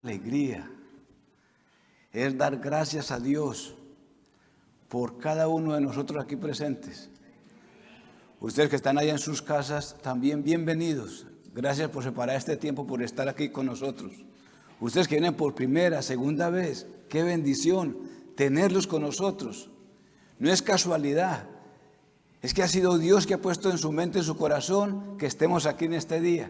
Alegría es dar gracias a Dios por cada uno de nosotros aquí presentes. Ustedes que están allá en sus casas, también bienvenidos. Gracias por separar este tiempo, por estar aquí con nosotros. Ustedes que vienen por primera, segunda vez, qué bendición tenerlos con nosotros. No es casualidad, es que ha sido Dios que ha puesto en su mente, en su corazón, que estemos aquí en este día.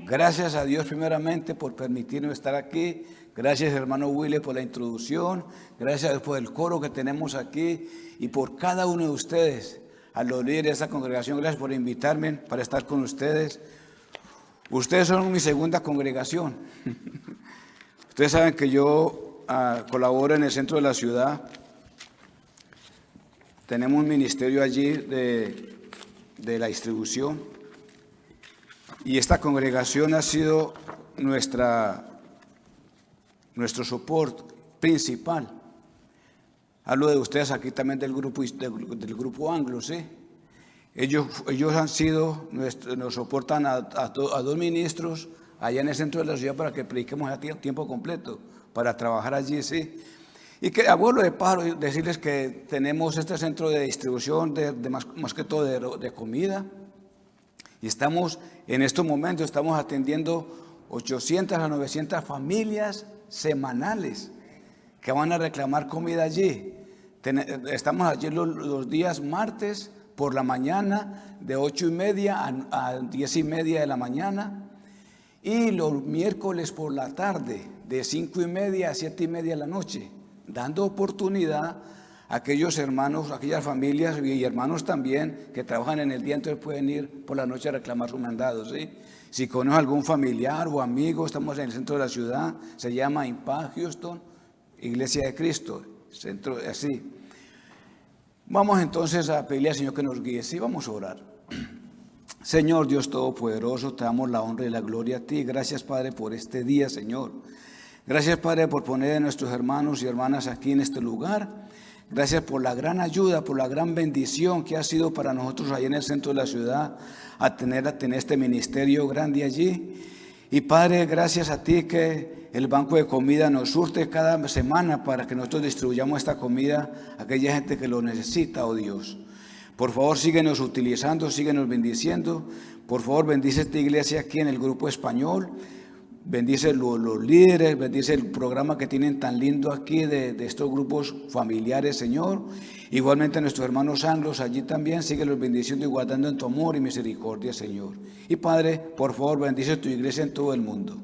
Gracias a Dios primeramente por permitirnos estar aquí. Gracias hermano Willy por la introducción. Gracias a Dios por el coro que tenemos aquí y por cada uno de ustedes, a los líderes de esta congregación. Gracias por invitarme para estar con ustedes. Ustedes son mi segunda congregación. Ustedes saben que yo colaboro en el centro de la ciudad. Tenemos un ministerio allí de la distribución. Y esta congregación ha sido nuestro soporte principal. Hablo de ustedes aquí también del grupo Anglo, ¿sí? Ellos han sido, nos soportan a dos ministros allá en el centro de la ciudad para que prediquemos a tiempo completo, para trabajar allí, ¿sí? Y que a vuelo de pájaro decirles que tenemos este centro de distribución más que todo de comida. Y estamos, en estos momentos, estamos atendiendo 800 a 900 familias semanales que van a reclamar comida allí. Estamos allí los días martes por la mañana de 8:30 a 10:30 de la mañana y los miércoles por la tarde de 5:30 a 7:30 de la noche, dando oportunidad a aquellos hermanos, aquellas familias y hermanos también que trabajan en el día, entonces pueden ir por la noche a reclamar su mandado, ¿sí? Si conoce algún familiar o amigo, estamos en el centro de la ciudad, se llama Impact Houston, Iglesia de Cristo, centro así. Vamos entonces a pedirle al Señor que nos guíe, sí, vamos a orar. Señor Dios Todopoderoso, te damos la honra y la gloria a ti. Gracias, Padre, por este día, Señor. Gracias, Padre, por poner a nuestros hermanos y hermanas aquí en este lugar. Gracias por la gran ayuda, por la gran bendición que ha sido para nosotros allá en el centro de la ciudad, a tener este ministerio grande allí. Y Padre, gracias a ti que el banco de comida nos surte cada semana para que nosotros distribuyamos esta comida a aquella gente que lo necesita, oh Dios. Por favor, síguenos utilizando, síguenos bendiciendo. Por favor, bendice esta iglesia aquí en el grupo español. Bendice los líderes, bendice el programa que tienen tan lindo aquí de estos grupos familiares, Señor. Igualmente a nuestros hermanos anglos allí también, sigue los bendiciendo y guardando en tu amor y misericordia, Señor. Y Padre, por favor, bendice tu iglesia en todo el mundo.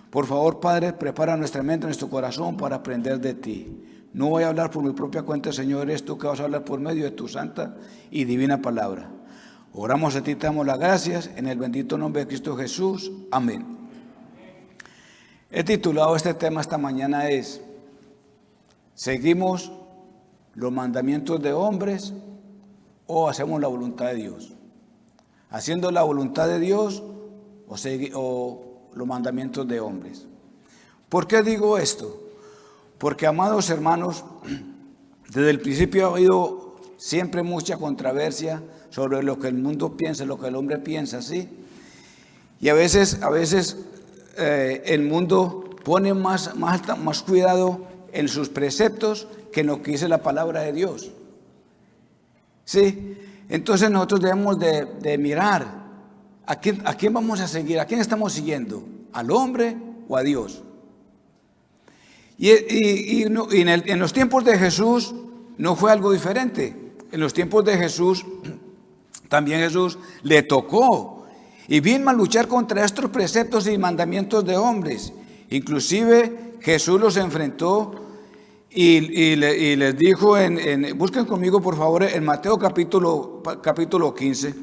Por favor, Padre, prepara nuestra mente, nuestro corazón para aprender de ti. No voy a hablar por mi propia cuenta, Señor, eres tú que vas a hablar por medio de tu santa y divina palabra. Oramos a ti, te damos las gracias, en el bendito nombre de Cristo Jesús. Amén. He titulado este tema esta mañana es, ¿seguimos los mandamientos de hombres o hacemos la voluntad de Dios? ¿Haciendo la voluntad de Dios o los mandamientos de hombres? ¿Por qué digo esto? Porque, amados hermanos, desde el principio ha habido siempre mucha controversia sobre lo que el mundo piensa, lo que el hombre piensa, ¿sí? Y a veces el mundo pone más cuidado en sus preceptos que en lo que dice la palabra de Dios. ¿Sí? Entonces nosotros debemos de mirar a quién vamos a seguir, a quién estamos siguiendo, al hombre o a Dios. Y en los tiempos de Jesús no fue algo diferente. En los tiempos de Jesús, también Jesús le tocó y vino a luchar contra estos preceptos y mandamientos de hombres. Inclusive Jesús los enfrentó y les dijo, busquen conmigo por favor en Mateo capítulo 15.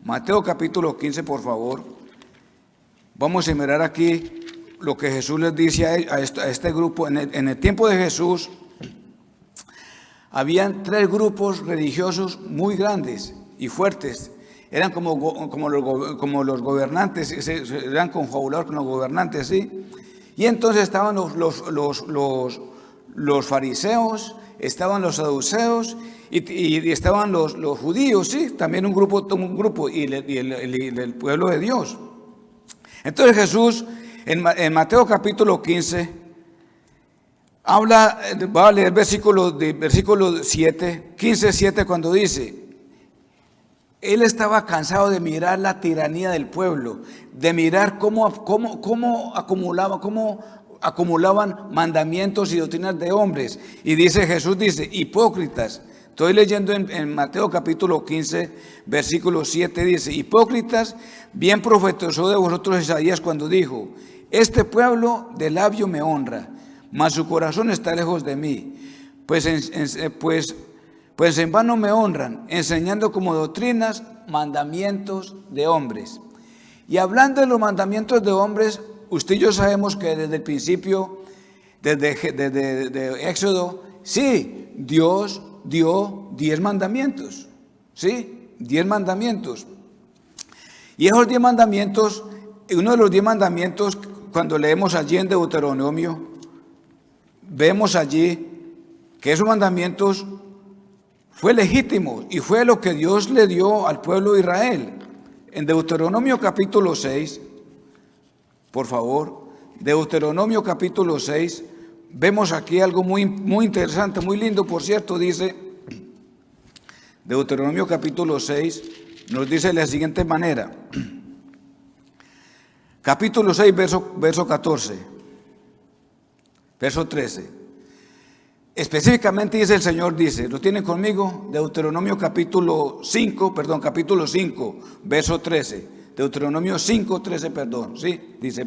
Mateo capítulo 15, por favor. Vamos a mirar aquí lo que Jesús les dice a este grupo. En el tiempo de Jesús, habían 3 grupos religiosos muy grandes y fuertes. Eran como los gobernantes, eran confabulados con los gobernantes, ¿sí? Y entonces estaban los fariseos, estaban los saduceos y estaban los judíos, ¿sí? También un grupo y el pueblo de Dios. Entonces Jesús En Mateo capítulo 15, va a leer versículo 7, 15, 7, cuando dice, él estaba cansado de mirar la tiranía del pueblo, de mirar cómo acumulaban mandamientos y doctrinas de hombres. Y Jesús dice, hipócritas. Estoy leyendo en Mateo capítulo 15, versículo 7, dice, hipócritas, bien profetizó de vosotros Isaías cuando dijo, este pueblo de labio me honra, mas su corazón está lejos de mí, pues en vano me honran, enseñando como doctrinas mandamientos de hombres. Y hablando de los mandamientos de hombres, usted y yo sabemos que desde el principio, desde Éxodo, sí, Dios dio 10 mandamientos, ¿sí? 10 mandamientos. Y esos 10 mandamientos, uno de los 10 mandamientos, cuando leemos allí en Deuteronomio, vemos allí que esos mandamientos fue legítimo y fue lo que Dios le dio al pueblo de Israel. En Deuteronomio capítulo 6, por favor, Deuteronomio capítulo 6, vemos aquí algo muy interesante, muy lindo, por cierto, dice, Deuteronomio capítulo 6, nos dice de la siguiente manera, capítulo 6, verso 14, verso 13, específicamente dice el Señor, dice, ¿lo tienen conmigo? Deuteronomio capítulo 5, verso 13, Deuteronomio 5, 13, sí, dice,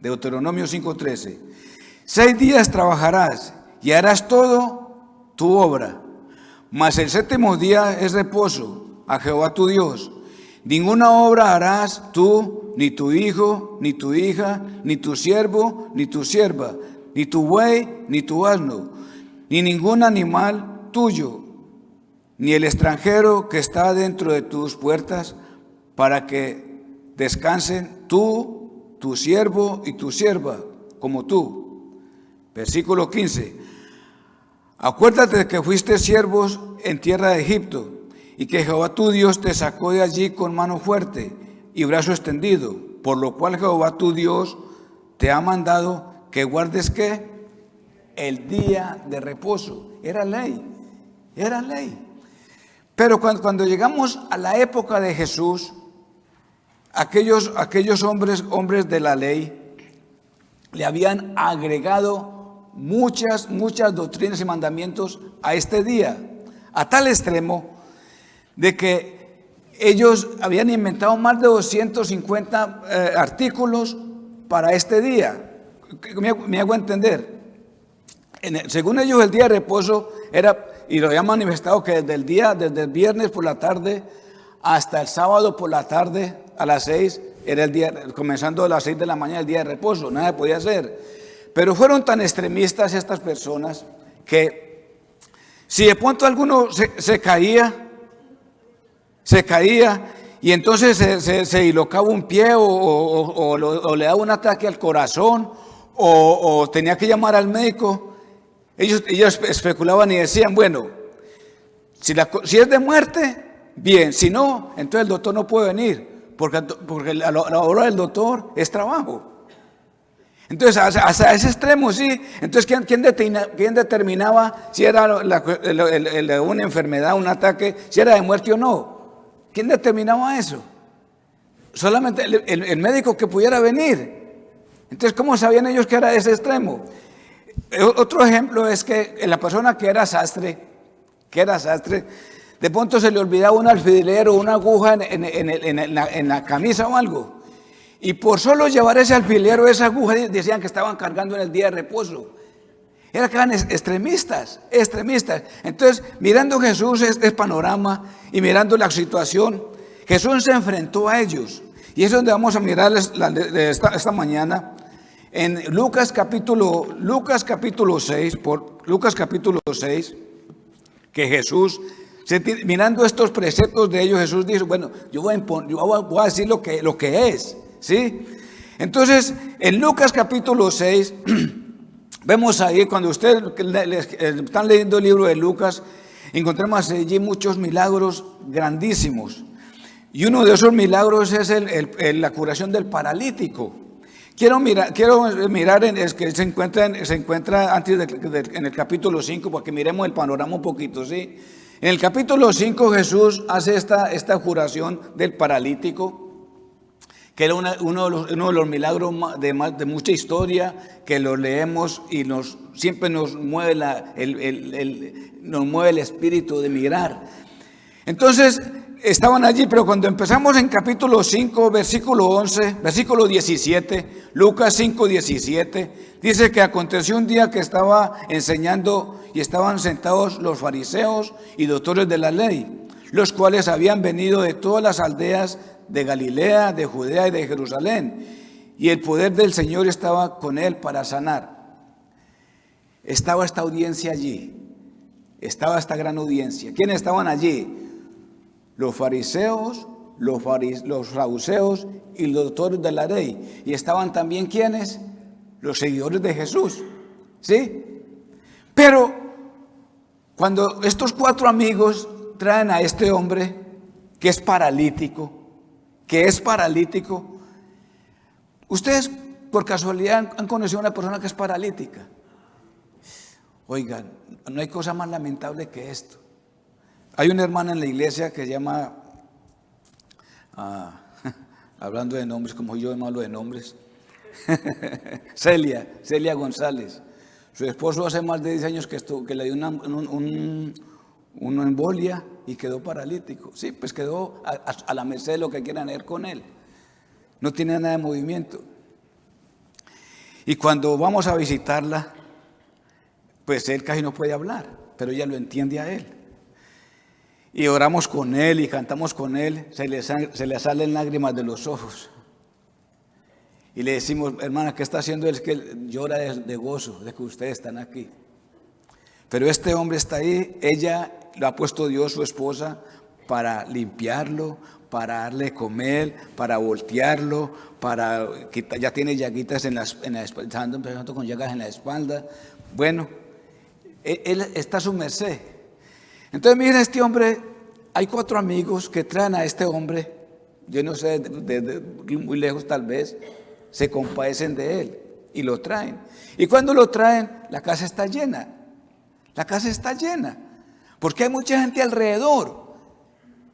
Deuteronomio 5, 13, 6 días trabajarás y harás todo tu obra, mas el séptimo día es reposo a Jehová tu Dios. Ninguna obra harás tú, ni tu hijo, ni tu hija, ni tu siervo, ni tu sierva, ni tu buey, ni tu asno, ni ningún animal tuyo, ni el extranjero que está dentro de tus puertas, para que descansen tú, tu siervo y tu sierva, como tú. Versículo 15. Acuérdate de que fuiste siervos en tierra de Egipto, y que Jehová tu Dios te sacó de allí con mano fuerte y brazo extendido, por lo cual Jehová tu Dios te ha mandado que guardes ¿qué? El día de reposo. Era ley. Pero cuando llegamos a la época de Jesús, aquellos hombres de la ley le habían agregado muchas doctrinas y mandamientos a este día, a tal extremo de que ellos habían inventado más de 250 artículos para este día. Me hago entender. Según ellos, el día de reposo era, y lo habían manifestado, que desde el viernes por la tarde hasta el sábado por la tarde a las 6, era el día, comenzando a las 6 de la mañana, el día de reposo, nada podía hacer. Pero fueron tan extremistas estas personas que si de pronto alguno se caía y entonces se dislocaba un pie o le daba un ataque al corazón o tenía que llamar al médico, ellos especulaban y decían, bueno, si es de muerte, bien, si no, entonces el doctor no puede venir, porque la hora del doctor es trabajo. Entonces, hasta ese extremo, sí. Entonces, ¿quién determinaba si era una enfermedad, un ataque, si era de muerte o no? ¿Quién determinaba eso? Solamente el médico que pudiera venir. Entonces, ¿cómo sabían ellos que era de ese extremo? Otro ejemplo es que la persona que era sastre, de pronto se le olvidaba un alfiler o una aguja en la camisa o algo. Y por solo llevar ese alfiler o esa aguja decían que estaban cargando en el día de reposo. Eran extremistas. Entonces, mirando Jesús este panorama y mirando la situación, Jesús se enfrentó a ellos. Y eso es donde vamos a mirar esta mañana en Lucas capítulo 6, que Jesús, mirando estos preceptos de ellos, Jesús dice, bueno, yo voy a decir lo que es. ¿Sí? Entonces, en Lucas capítulo 6, vemos ahí, cuando ustedes están leyendo el libro de Lucas, encontramos allí muchos milagros grandísimos. Y uno de esos milagros es la curación del paralítico, Quiero mirar es que se encuentra antes en el capítulo 5, para que miremos el panorama un poquito, ¿sí? En el capítulo 5 Jesús hace esta curación del paralítico, que era uno de los milagros de mucha historia, que lo leemos y siempre nos mueve el espíritu de mirar. Entonces, estaban allí, pero cuando empezamos en capítulo 5, versículo 11, versículo 17, Lucas 5, 17, dice que aconteció un día que estaba enseñando y estaban sentados los fariseos y doctores de la ley, los cuales habían venido de todas las aldeas de Galilea, de Judea y de Jerusalén, y el poder del Señor estaba con él para sanar. Estaba esta audiencia allí, estaba esta gran audiencia. ¿Quiénes estaban allí? Los fariseos, los saduceos y los doctores de la ley. Y estaban también ¿quiénes? Los seguidores de Jesús, ¿sí? Pero cuando estos 4 amigos traen a este hombre que es paralítico, ustedes por casualidad han conocido a una persona que es paralítica. Oigan, no hay cosa más lamentable que esto. Hay una hermana en la iglesia que se llama, hablando de nombres, como yo me hablo de nombres, Celia González. Su esposo hace más de 10 años que le dio una embolia y quedó paralítico. Sí, pues quedó a la merced de lo que quieran hacer con él. No tiene nada de movimiento. Y cuando vamos a visitarla, pues él casi no puede hablar, pero ella lo entiende a él. Y oramos con él y cantamos con él, se le salen lágrimas de los ojos. Y le decimos, hermana, ¿qué está haciendo él? Es que él llora de gozo de que ustedes están aquí. Pero este hombre está ahí, ella lo ha puesto Dios, su esposa, para limpiarlo, para darle comer, para voltearlo, para quitar, ya tiene llaguitas en la espalda, empezando con llagas en la espalda. Bueno, él está a su merced. Entonces miren, este hombre, hay 4 amigos que traen a este hombre, yo no sé, de muy lejos tal vez, se compadecen de él y lo traen. Y cuando lo traen, la casa está llena, porque hay mucha gente alrededor,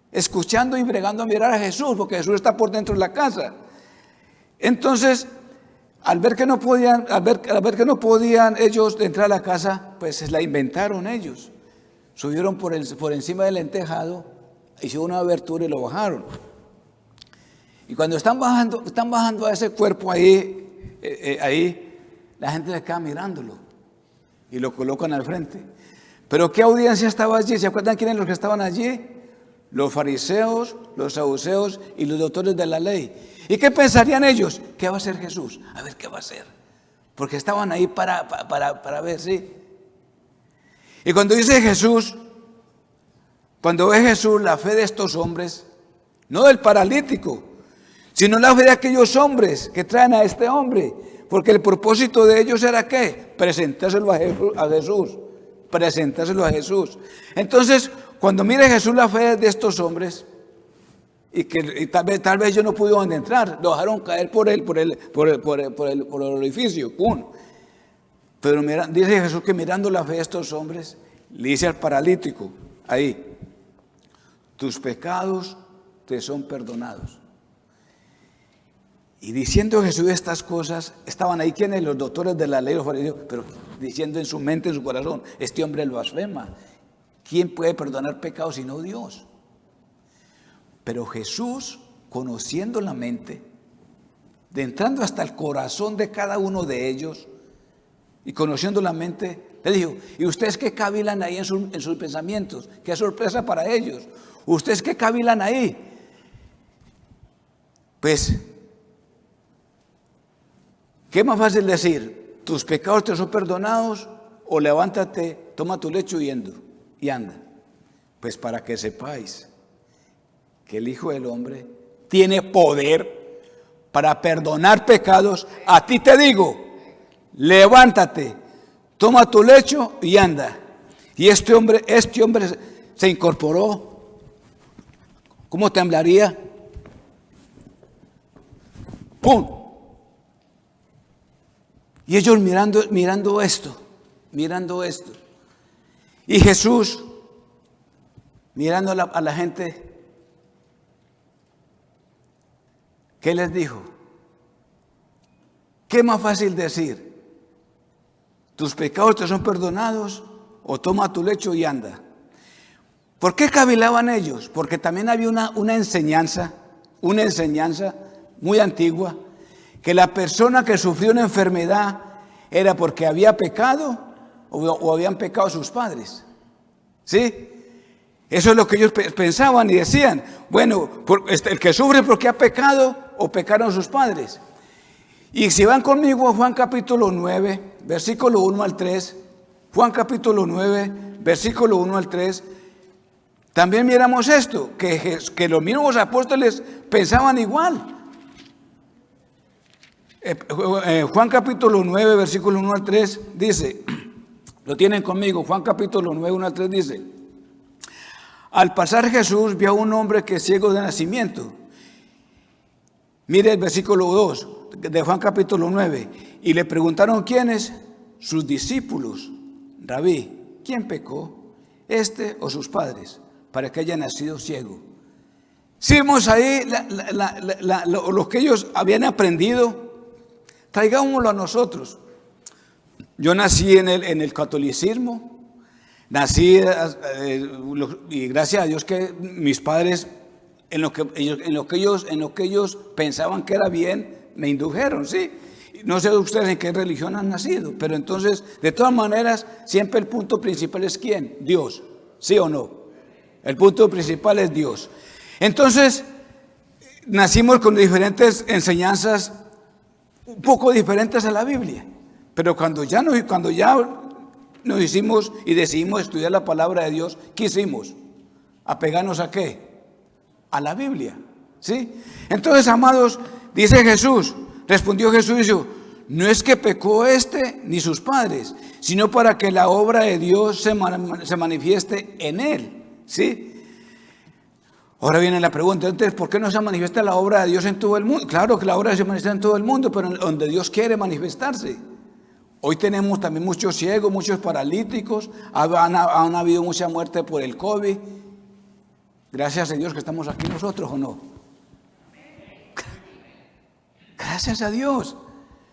escuchando y bregando a mirar a Jesús, porque Jesús está por dentro de la casa. Entonces, al ver que no podían ellos entrar a la casa, pues se la inventaron ellos. Subieron por encima del tejado, hicieron una abertura y lo bajaron. Y cuando están bajando a ese cuerpo ahí, la gente le queda mirándolo y lo colocan al frente. Pero ¿qué audiencia estaba allí? ¿Se acuerdan quiénes los que estaban allí? Los fariseos, los saduceos y los doctores de la ley. ¿Y qué pensarían ellos? ¿Qué va a hacer Jesús? A ver, ¿qué va a hacer? Porque estaban ahí para ver, ¿sí? Y cuando dice Jesús, cuando ve Jesús la fe de estos hombres, no del paralítico, sino la fe de aquellos hombres que traen a este hombre, porque el propósito de ellos era ¿qué? Presentárselo a Jesús. Entonces, cuando mire Jesús la fe de estos hombres, y tal vez ellos no pudieron entrar, lo dejaron caer por el orificio, ¡pum! Pero dice Jesús que mirando la fe de estos hombres, le dice al paralítico, ahí, tus pecados te son perdonados. Y diciendo Jesús estas cosas, estaban ahí quienes, los doctores de la ley, los fariseos, pero diciendo en su mente, en su corazón, este hombre blasfema. ¿Quién puede perdonar pecados sino Dios? Pero Jesús, conociendo la mente, entrando hasta el corazón de cada uno de ellos, y conociendo la mente, le dijo, ¿y ustedes qué cavilan ahí en sus pensamientos? Qué sorpresa para ellos. ¿Ustedes qué cavilan ahí? Pues, ¿qué es más fácil decir? ¿Tus pecados te son perdonados? O levántate, toma tu lecho y anda. Pues para que sepáis que el Hijo del Hombre tiene poder para perdonar pecados, a ti te digo, levántate, toma tu lecho y anda. Y este hombre se incorporó. ¿Cómo temblaría? ¡Pum! Y ellos mirando esto. Y Jesús, mirando a la gente, ¿qué les dijo? ¿Qué es más fácil decir? ¿Tus pecados te son perdonados? O toma tu lecho y anda. ¿Por qué cavilaban ellos? Porque también había una enseñanza muy antigua, que la persona que sufrió una enfermedad era porque había pecado o habían pecado sus padres. ¿Sí? Eso es lo que ellos pensaban y decían. Bueno, el que sufre porque ha pecado o pecaron sus padres. Y si van conmigo a Juan capítulo 9, versículo 1 al 3, Juan capítulo 9, versículo 1 al 3, también miramos esto, que los mismos apóstoles pensaban igual. Juan capítulo 9, versículo 1 al 3 dice, lo tienen conmigo, Juan capítulo 9, 1 al 3 dice, al pasar Jesús vio a un hombre que es ciego de nacimiento. Mire el versículo 2 de Juan capítulo 9, y le preguntaron quiénes, sus discípulos, Rabí, ¿quién pecó, este o sus padres, para que haya nacido ciego? Si vemos ahí lo que ellos habían aprendido, traigámoslo a nosotros. Yo nací en el catolicismo, nací y gracias a Dios que mis padres en lo que ellos pensaban que era bien me indujeron, ¿sí? No sé ustedes en qué religión han nacido, pero entonces de todas maneras siempre el punto principal es ¿quién? Dios, ¿sí o no? El punto principal es Dios. Entonces nacimos con diferentes enseñanzas un poco diferentes a la Biblia, pero cuando ya nos hicimos y decidimos estudiar la palabra de Dios, ¿qué hicimos? ¿Apegarnos a qué? A la Biblia, ¿sí? Entonces, amados, dice Jesús, respondió Jesús y dijo, no es que pecó este ni sus padres, sino para que la obra de Dios se manifieste en él, ¿sí? Ahora viene la pregunta, entonces, ¿por qué no se manifiesta la obra de Dios en todo el mundo? Claro que la obra se manifiesta en todo el mundo, pero donde Dios quiere manifestarse. Hoy tenemos también muchos ciegos, muchos paralíticos, han habido mucha muerte por el COVID. Gracias a Dios que estamos aquí nosotros, ¿o no? Gracias a Dios.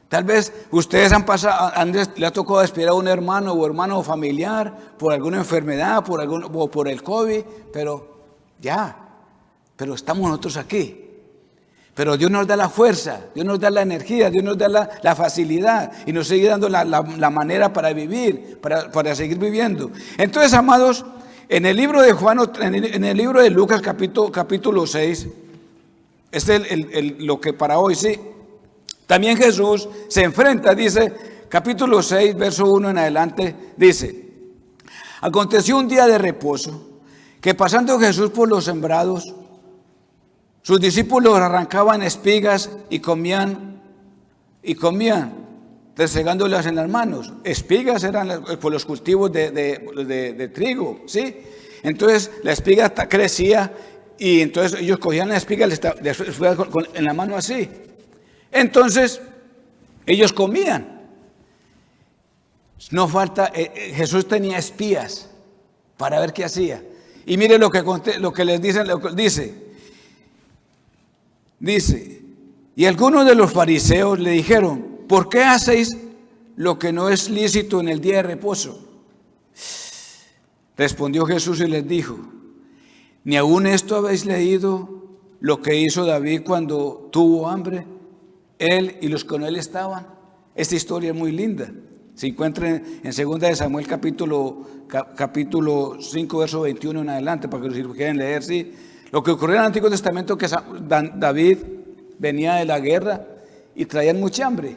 Tal vez ustedes le ha tocado despedir a un hermano o hermano familiar por alguna enfermedad, o por el COVID, pero estamos nosotros aquí. Pero Dios nos da la fuerza, Dios nos da la energía, Dios nos da la facilidad y nos sigue dando la manera para vivir, para seguir viviendo. Entonces, amados, en el libro de Juan, en el libro de Lucas capítulo 6, este es lo que para hoy, sí. También Jesús se enfrenta, dice, capítulo 6, verso 1 en adelante, dice, aconteció un día de reposo, que pasando Jesús por los sembrados, sus discípulos arrancaban espigas y comían, desegándolas en las manos. Espigas eran por los cultivos de trigo, ¿sí? Entonces la espiga crecía y entonces ellos cogían la espiga en la mano así. Entonces ellos comían. No falta, Jesús tenía espías para ver qué hacía. Y mire lo que les dice, y algunos de los fariseos le dijeron, ¿por qué hacéis lo que no es lícito en el día de reposo? Respondió Jesús y les dijo, ¿ni aún esto habéis leído lo que hizo David cuando tuvo hambre? Él y los que con él estaban. Esta historia es muy linda. Se encuentra en 2 de Samuel capítulo 5, verso 21 en adelante, para que si lo quieren leer, sí. Lo que ocurrió en el Antiguo Testamento, que David venía de la guerra y traían mucha hambre.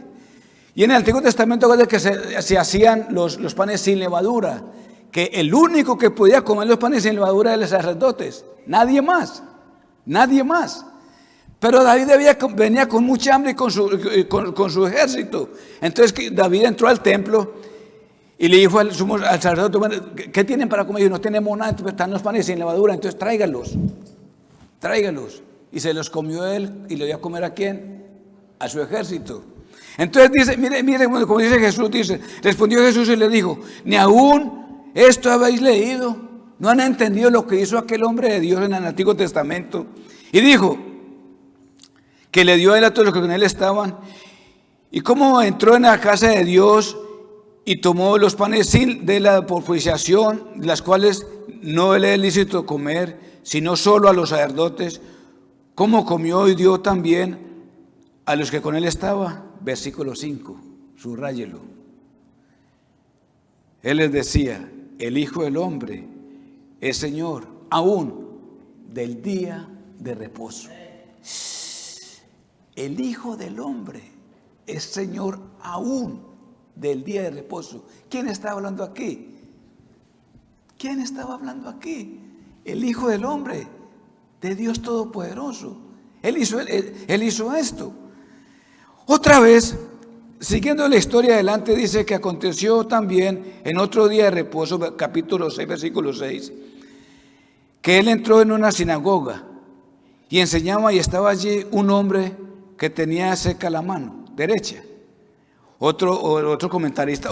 Y en el Antiguo Testamento que se hacían los panes sin levadura, que el único que podía comer los panes sin levadura eran los sacerdotes, nadie más. Pero David venía con mucha hambre y con su ejército. Entonces David entró al templo y le dijo al sacerdote, bueno, ¿qué tienen para comer? Y no tenemos nada, entonces están los panes sin levadura, entonces tráigalos. Y se los comió él y le dio a comer ¿a quién? A su ejército. Entonces dice, mire como dice Jesús, dice, respondió Jesús y le dijo, ni aún esto habéis leído, no han entendido lo que hizo aquel hombre de Dios en el Antiguo Testamento. Y dijo que le dio a él a todos los que con él estaban, y cómo entró en la casa de Dios y tomó los panes sin de la propiciación, las cuales no le es lícito comer, sino solo a los sacerdotes, cómo comió y dio también a los que con él estaban. Versículo 5, subráyelo. Él les decía, el Hijo del Hombre es Señor aún del día de reposo. El Hijo del Hombre es Señor aún del día de reposo. ¿Quién estaba hablando aquí? ¿Quién estaba hablando aquí? El Hijo del Hombre, de Dios Todopoderoso. Él hizo esto. Otra vez, siguiendo la historia adelante, dice que aconteció también en otro día de reposo, capítulo 6, versículo 6, que él entró en una sinagoga y enseñaba, y estaba allí un hombre que tenía seca la mano derecha. Otro comentarista,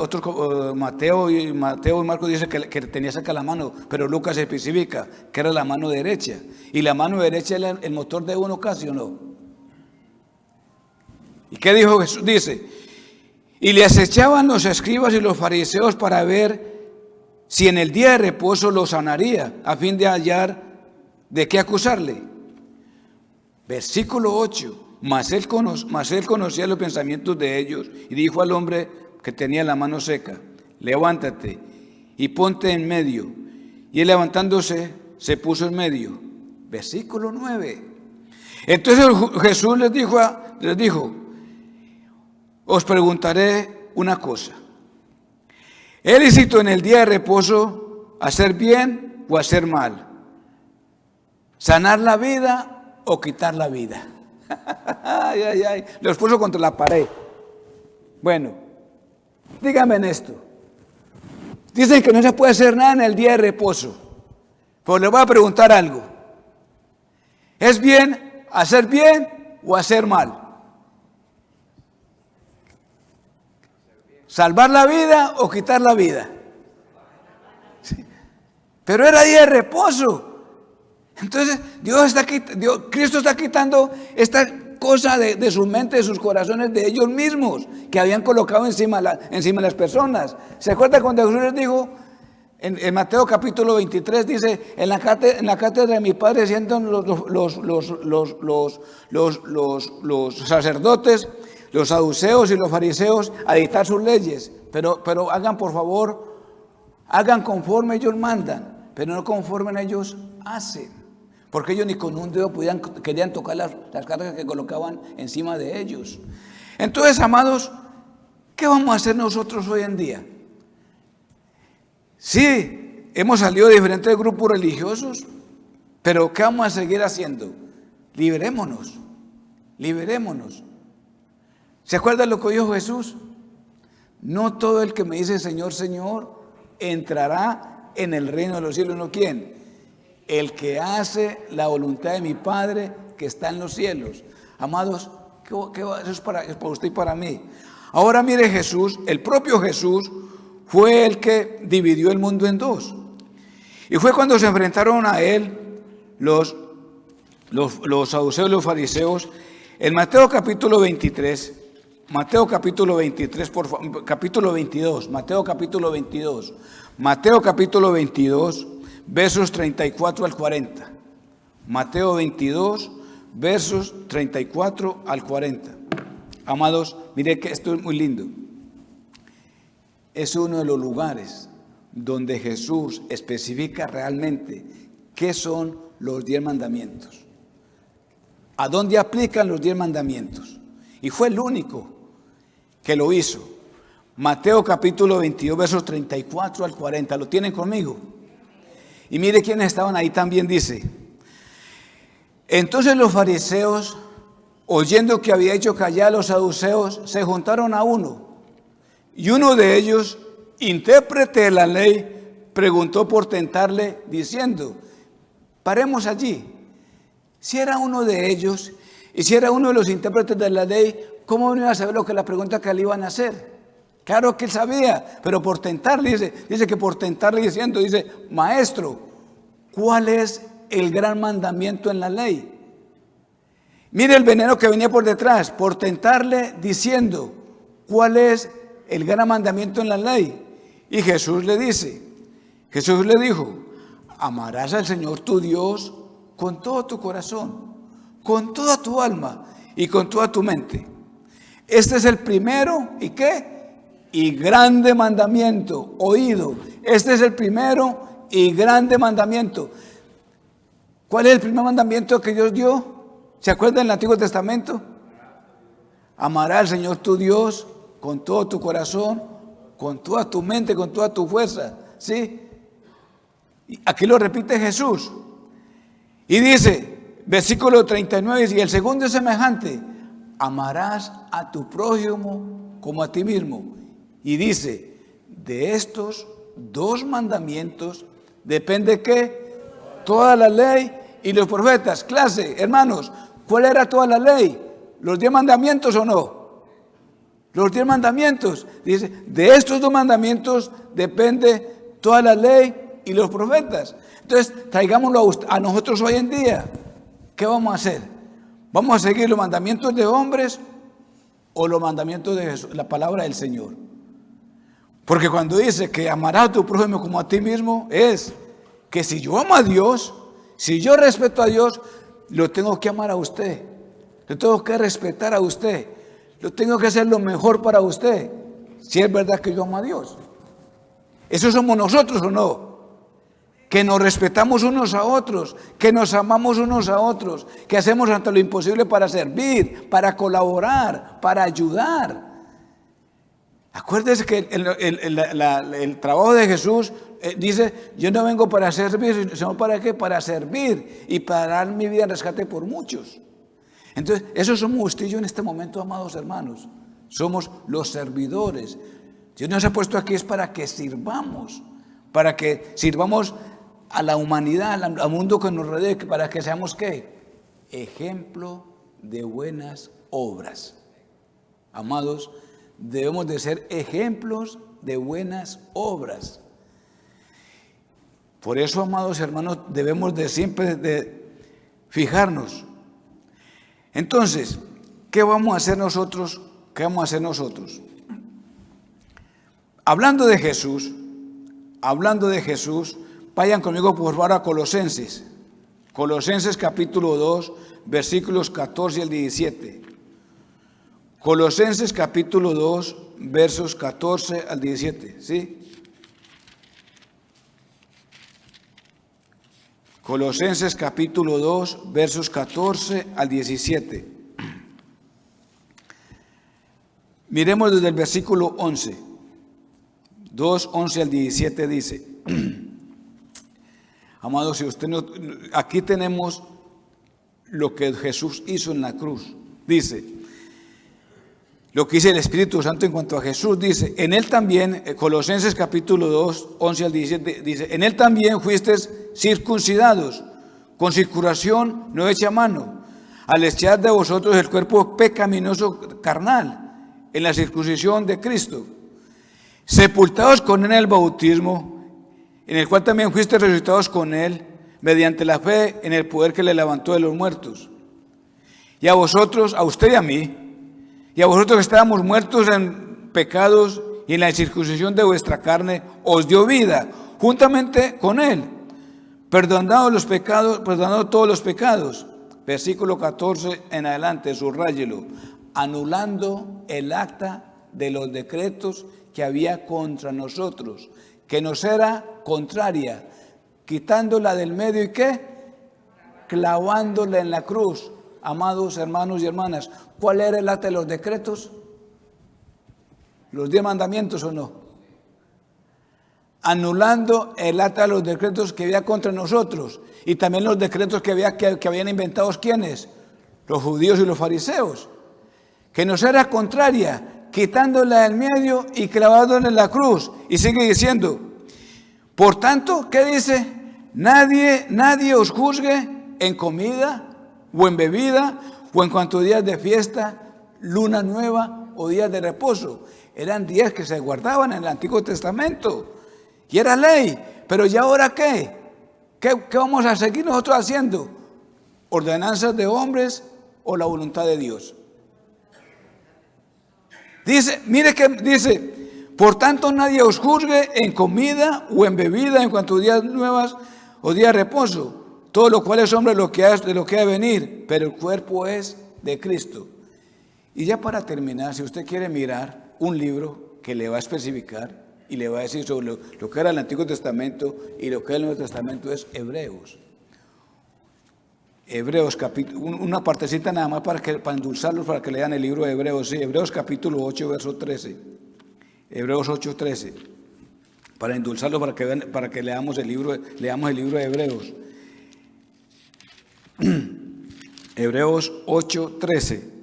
Mateo y Marcos dice que tenía seca la mano, pero Lucas especifica que era la mano derecha. Y la mano derecha era el motor de uno casi, ¿o no? ¿Y qué dijo Jesús? Dice, y le acechaban los escribas y los fariseos para ver si en el día de reposo lo sanaría, a fin de hallar de qué acusarle. Versículo 8. Mas él conocía los pensamientos de ellos y dijo al hombre que tenía la mano seca, levántate y ponte en medio. Y él levantándose se puso en medio. Versículo 9. Entonces Jesús les dijo, os preguntaré una cosa. ¿Es lícito en el día de reposo hacer bien o hacer mal? ¿Sanar la vida o quitar la vida? Ay, los puso contra la pared. Bueno, díganme en esto. Dicen que no se puede hacer nada en el día de reposo. Pues les voy a preguntar algo. ¿Es bien hacer bien o hacer mal? ¿Salvar la vida o quitar la vida? Sí. Pero era día de reposo. Entonces Cristo está quitando esta cosa de su mente, de sus corazones, de ellos mismos, que habían colocado encima de las personas. ¿Se acuerda cuando Jesús les dijo en Mateo capítulo 23? Dice, en la cátedra de mi Padre sientan los sacerdotes, los saduceos y los fariseos a dictar sus leyes, pero hagan, por favor, hagan conforme ellos mandan, pero no conforme ellos hacen, porque ellos ni con un dedo querían tocar las cargas que colocaban encima de ellos. Entonces, amados, ¿qué vamos a hacer nosotros hoy en día? Sí, hemos salido de diferentes grupos religiosos, pero ¿qué vamos a seguir haciendo? Liberémonos. ¿Se acuerdan lo que dijo Jesús? No todo el que me dice Señor, Señor, entrará en el reino de los cielos. ¿No quién? El que hace la voluntad de mi Padre que está en los cielos. Amados, eso es para usted y para mí. Ahora mire Jesús, el propio Jesús fue el que dividió el mundo en dos. Y fue cuando se enfrentaron a él los saduceos y los fariseos. En Mateo capítulo 22, Mateo capítulo 22, versos 34 al 40. Mateo 22, versos 34 al 40. Amados, mire que esto es muy lindo. Es uno de los lugares donde Jesús especifica realmente qué son los 10 mandamientos. ¿A dónde aplican los 10 mandamientos? Y fue el único que lo hizo. Mateo capítulo 22, versos 34 al 40. ¿Lo tienen conmigo? Y mire quiénes estaban ahí también, dice. Entonces los fariseos, oyendo que había hecho callar a los saduceos, se juntaron a uno. Y uno de ellos, intérprete de la ley, preguntó por tentarle, diciendo, paremos allí. Si era uno de ellos, y si era uno de los intérpretes de la ley, ¿cómo no iba a saber lo que la pregunta que le iban a hacer? Claro que él sabía, pero por tentarle, dice que por tentarle diciendo, dice, maestro, ¿cuál es el gran mandamiento en la ley? Mire el veneno que venía por detrás, por tentarle diciendo, ¿cuál es el gran mandamiento en la ley? Y Jesús le dijo, amarás al Señor tu Dios con todo tu corazón, con toda tu alma y con toda tu mente. Este es el primero, ¿y qué? Y grande mandamiento, oído. Este es el primero y grande mandamiento. ¿Cuál es el primer mandamiento que Dios dio? ¿Se acuerdan del Antiguo Testamento? Amarás al Señor tu Dios con todo tu corazón, con toda tu mente, con toda tu fuerza. ¿Sí? Y aquí lo repite Jesús. Y dice, versículo 39, y el segundo es semejante. Amarás a tu prójimo como a ti mismo. Y dice, de estos dos mandamientos depende ¿qué? Toda la ley y los profetas. Clase, hermanos, ¿cuál era toda la ley? ¿Los 10 mandamientos o no? Los 10 mandamientos. Dice, de estos dos mandamientos depende toda la ley y los profetas. Entonces, traigámoslo a nosotros hoy en día. ¿Qué vamos a hacer? ¿Vamos a seguir los mandamientos de hombres o los mandamientos de Jesús, la palabra del Señor? Porque cuando dice que amarás a tu prójimo como a ti mismo, es que si yo amo a Dios, si yo respeto a Dios, lo tengo que amar a usted, lo tengo que respetar a usted, lo tengo que hacer lo mejor para usted, si es verdad que yo amo a Dios. ¿Eso somos nosotros o no? Que nos respetamos unos a otros, que nos amamos unos a otros, que hacemos hasta lo imposible para servir, para colaborar, para ayudar. Acuérdese que el trabajo de Jesús dice, yo no vengo para servir, sino para qué, para servir y para dar mi vida en rescate por muchos. Entonces, eso somos usted y yo en este momento, amados hermanos. Somos los servidores. Dios nos ha puesto aquí es para que sirvamos a la humanidad, al mundo que nos rodea, para que seamos ¿qué? Ejemplo de buenas obras. Amados, debemos de ser ejemplos de buenas obras. Por eso, amados hermanos, debemos de siempre de fijarnos. Entonces, ¿qué vamos a hacer nosotros? ¿Qué vamos a hacer nosotros? Hablando de Jesús, vayan conmigo por favor a Colosenses. Colosenses capítulo 2, versículos 14 al 17. Colosenses capítulo 2, versos 14 al 17, ¿sí? Colosenses capítulo 2, versos 14 al 17. Miremos desde el versículo 11. 2, 11 al 17 dice, amados, si usted no, aquí tenemos lo que Jesús hizo en la cruz. Dice, lo que dice el Espíritu Santo en cuanto a Jesús, dice, en él también, Colosenses capítulo 2, 11 al 17, dice, en él también fuisteis circuncidados, con circuncisión no hecha a mano, al echar de vosotros el cuerpo pecaminoso carnal, en la circuncisión de Cristo, sepultados con él en el bautismo, en el cual también fuisteis resucitados con él, mediante la fe en el poder que le levantó de los muertos. Y a vosotros, a usted y a mí, y a vosotros que estábamos muertos en pecados y en la circuncisión de vuestra carne, os dio vida juntamente con él, perdonando los pecados, perdonando todos los pecados. Versículo 14 en adelante, subráyelo, anulando el acta de los decretos que había contra nosotros, que nos era contraria, quitándola del medio y ¿qué? Clavándola en la cruz. Amados hermanos y hermanas, ¿cuál era el acta de los decretos? ¿Los 10 mandamientos o no? Anulando el acta de los decretos que había contra nosotros y también los decretos que habían inventado ¿quiénes? Los judíos y los fariseos, que nos era contraria, quitándola del medio y clavándola en la cruz. Y sigue diciendo, por tanto, ¿qué dice? Nadie os juzgue en comida o en bebida, o en cuanto días de fiesta, luna nueva o días de reposo. Eran días que se guardaban en el Antiguo Testamento y era ley. Pero ¿y ahora qué? ¿Qué vamos a seguir nosotros haciendo? ¿Ordenanzas de hombres o la voluntad de Dios? Dice, mire que dice, por tanto nadie os juzgue en comida o en bebida en cuanto a días nuevas o días de reposo. Todo lo cual es hombre de lo que ha de venir, pero el cuerpo es de Cristo. Y ya para terminar, si usted quiere mirar un libro que le va a especificar y le va a decir sobre lo que era el Antiguo Testamento y lo que es el Nuevo Testamento, es Hebreos. Hebreos capítulo, una partecita nada más para endulzarlos, para que lean el libro de Hebreos. Sí, Hebreos capítulo 8, verso 13. Hebreos 8, 13. Para endulzarlos, para que leamos el libro de Hebreos. Hebreos 8, 13.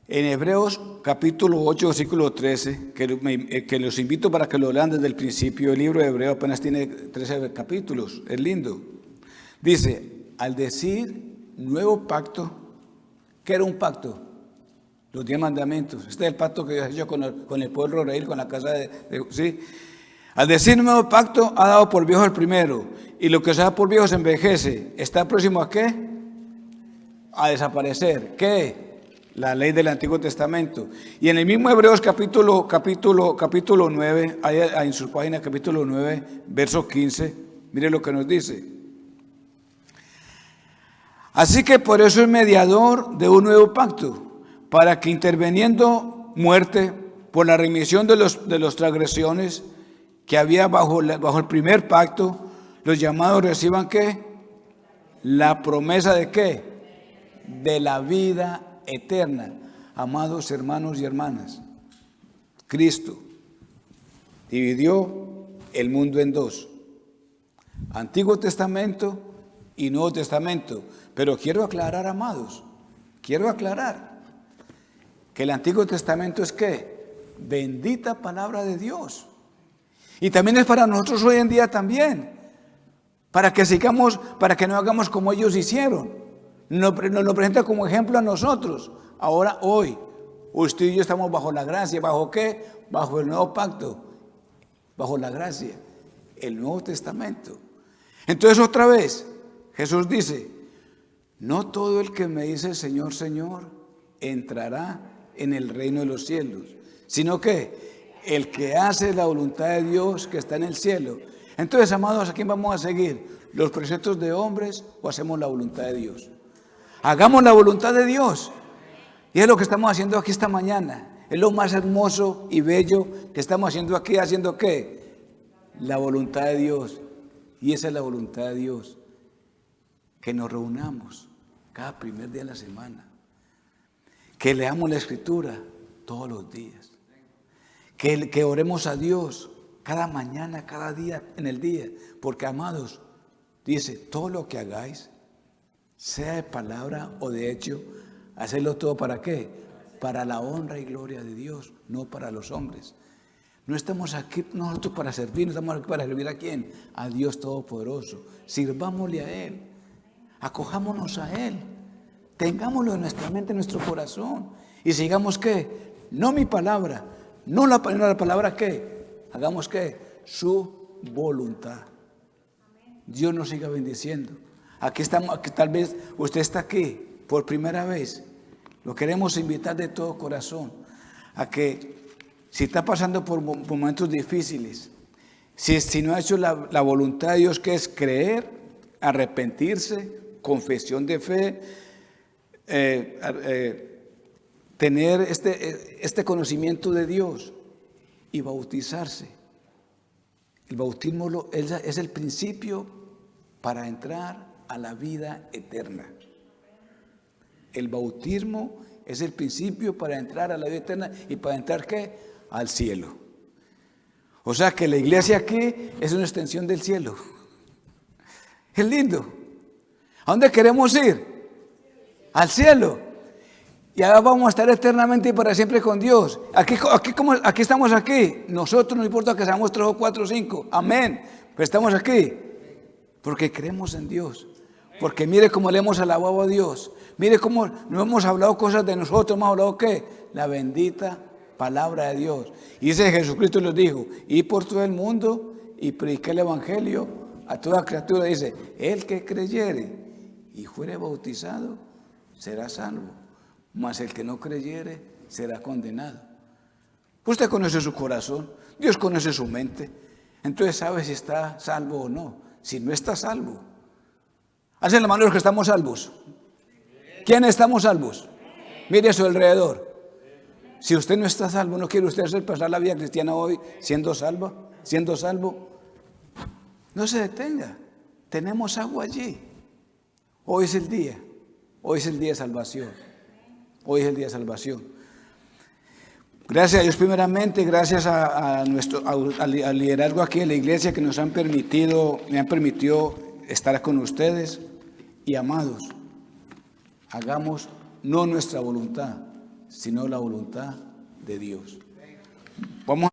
En Hebreos capítulo 8, versículo 13, que los invito para que lo lean desde el principio. El libro de Hebreos apenas tiene 13 capítulos, es lindo. Dice, al decir nuevo pacto, ¿qué era un pacto? Los 10 mandamientos. Este es el pacto que Dios ha hecho con el pueblo de Israel, con la casa ¿sí? Al decir nuevo pacto, ha dado por viejo el primero, y lo que se da por viejo se envejece. ¿Está próximo a qué? A desaparecer. ¿Qué? La ley del Antiguo Testamento. Y en el mismo Hebreos capítulo 9, ahí en su página capítulo 9, verso 15, mire lo que nos dice. Así que por eso es mediador de un nuevo pacto, para que interviniendo muerte por la remisión de los transgresiones que había bajo el primer pacto, los llamados reciban ¿qué? La promesa de ¿qué? De la vida eterna. Amados hermanos y hermanas, Cristo dividió el mundo en dos: Antiguo Testamento y Nuevo Testamento. Pero quiero aclarar, amados, quiero aclarar que el Antiguo Testamento es ¿qué? Bendita palabra de Dios. Y también es para nosotros hoy en día también, para que sigamos, para que no hagamos como ellos hicieron. Nos lo presenta como ejemplo a nosotros. Ahora, hoy, usted y yo estamos bajo la gracia. ¿Bajo qué? Bajo el nuevo pacto. Bajo la gracia. El Nuevo Testamento. Entonces, otra vez, Jesús dice, no todo el que me dice Señor, Señor, entrará en el reino de los cielos, sino que el que hace la voluntad de Dios que está en el cielo. Entonces, amados, ¿a quién vamos a seguir? ¿Los preceptos de hombres o hacemos la voluntad de Dios? Hagamos la voluntad de Dios. Y es lo que estamos haciendo aquí esta mañana. Es lo más hermoso y bello que estamos haciendo aquí. ¿Haciendo qué? La voluntad de Dios. Y esa es la voluntad de Dios. Que nos reunamos cada primer día de la semana. Que leamos la Escritura todos los días. Que oremos a Dios cada mañana, cada día en el día. Porque, amados, dice, todo lo que hagáis, sea de palabra o de hecho, hacerlo todo ¿para qué? Para la honra y gloria de Dios, no para los hombres. No estamos aquí nosotros para servir, no estamos aquí para servir ¿a quién? A Dios Todopoderoso. Sirvámosle a Él, acojámonos a Él, tengámoslo en nuestra mente, en nuestro corazón y sigamos ¿qué? No mi palabra, no la palabra ¿qué? Hagamos ¿qué? Su voluntad. Dios nos siga bendiciendo. Aquí estamos, aquí tal vez usted está aquí por primera vez. Lo queremos invitar de todo corazón a que si está pasando por momentos difíciles, si no ha hecho la voluntad de Dios, que es creer, arrepentirse, confesión de fe, tener este conocimiento de Dios y bautizarse. El bautismo es el principio para entrar a la vida eterna. El bautismo es el principio para entrar a la vida eterna y para entrar ¿qué? Al cielo. O sea que la iglesia aquí es una extensión del cielo. Es lindo. ¿A dónde queremos ir? Al cielo. Y ahora vamos a estar eternamente y para siempre con Dios. Aquí estamos aquí. Nosotros no importa que seamos 3 o 4 o 5. Amén. Pero estamos aquí porque creemos en Dios. Porque mire cómo le hemos alabado a Dios. Mire cómo no hemos hablado cosas de nosotros, hemos hablado ¿qué? La bendita palabra de Dios. Y dice Jesucristo les dijo, id por todo el mundo y prediqué el evangelio a toda criatura. Dice, el que creyere y fuere bautizado será salvo, mas el que no creyere será condenado. Usted conoce su corazón, Dios conoce su mente, entonces sabe si está salvo o no. Si no está salvo, hacen la mano los que estamos salvos. ¿Quiénes estamos salvos? Mire a su alrededor. Si usted no está salvo, ¿no quiere usted hacer pasar la vida cristiana hoy siendo salvo? No se detenga. Tenemos agua allí. Hoy es el día. Hoy es el día de salvación. Hoy es el día de salvación. Gracias a Dios primeramente, gracias al liderazgo aquí de la iglesia que me han permitido estar con ustedes. Y amados, hagamos no nuestra voluntad, sino la voluntad de Dios. Vamos